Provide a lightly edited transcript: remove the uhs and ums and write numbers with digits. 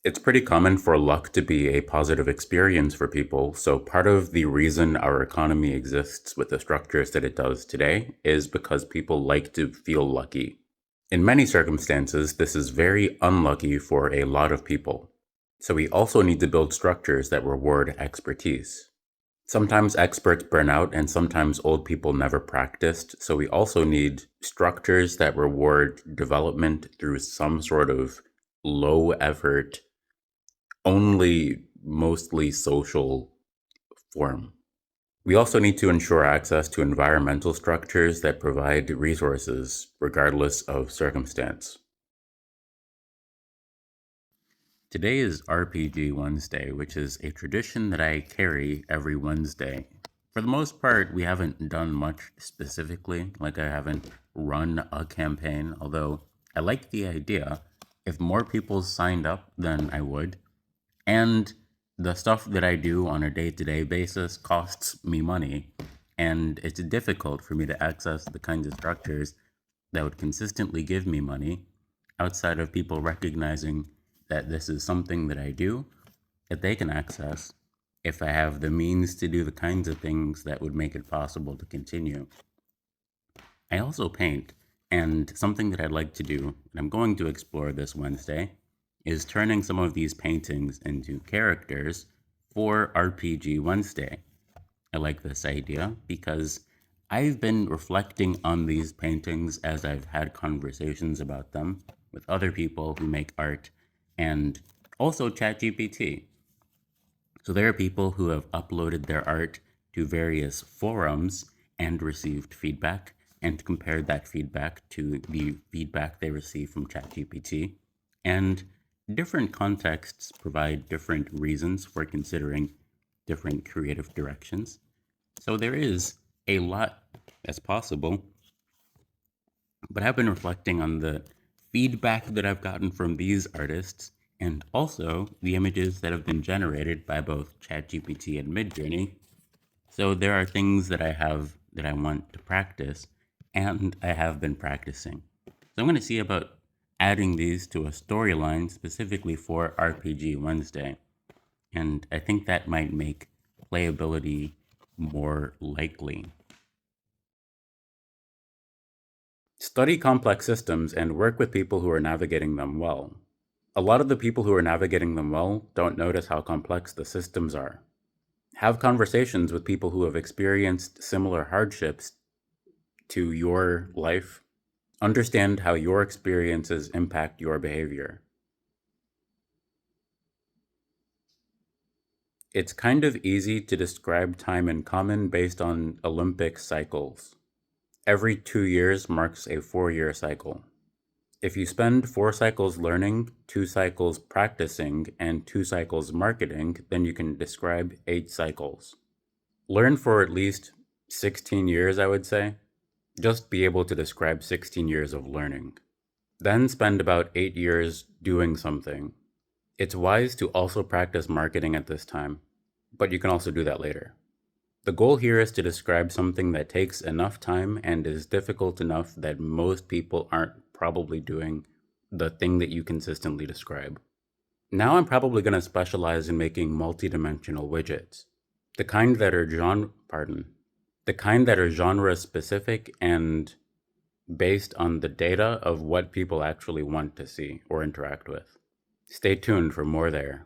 It's pretty common for luck to be a positive experience for people. So, part of the reason our economy exists with the structures that it does today is because people like to feel lucky. In many circumstances, this is very unlucky for a lot of people. So, we also need to build structures that reward expertise. Sometimes experts burn out, and sometimes old people never practiced. So, we also need structures that reward development through some sort of low effort, only mostly social form. We also need to ensure access to environmental structures that provide resources regardless of circumstance. Today is RPG Wednesday, which is a tradition that I carry every Wednesday. For the most part, we haven't done much specifically, like I haven't run a campaign, although I like the idea. If more people signed up, then I would. And the stuff that I do on a day to day basis costs me money. And it's difficult for me to access the kinds of structures that would consistently give me money outside of people recognizing that this is something that I do that they can access if I have the means to do the kinds of things that would make it possible to continue. I also paint, and something that I'd like to do, and I'm going to explore this Wednesday, is turning some of these paintings into characters for RPG Wednesday. I like this idea because I've been reflecting on these paintings as I've had conversations about them with other people who make art and also ChatGPT. So there are people who have uploaded their art to various forums and received feedback and compared that feedback to the feedback they received from ChatGPT. And different contexts provide different reasons for considering different creative directions. So there is a lot that's possible, but I've been reflecting on the feedback that I've gotten from these artists and also the images that have been generated by both ChatGPT and Midjourney. So there are things that I have that I want to practice, and I have been practicing. So I'm going to see about adding these to a storyline specifically for RPG Wednesday. And I think that might make playability more likely. Study complex systems and work with people who are navigating them well. A lot of the people who are navigating them well don't notice how complex the systems are. Have conversations with people who have experienced similar hardships to your life. Understand how your experiences impact your behavior. It's kind of easy to describe time in common based on Olympic cycles. Every 2 years marks a 4 year cycle. If you spend 4 cycles learning, 2 cycles practicing, and 2 cycles marketing, then you can describe 8 cycles. Learn for at least 16 years, I would say. Just be able to describe 16 years of learning. Then spend about 8 years doing something. It's wise to also practice marketing at this time, but you can also do that later. The goal here is to describe something that takes enough time and is difficult enough that most people aren't probably doing the thing that you consistently describe. Now I'm probably going to specialize in making multidimensional widgets, the kind that are genre specific and based on the data of what people actually want to see or interact with. Stay tuned for more there.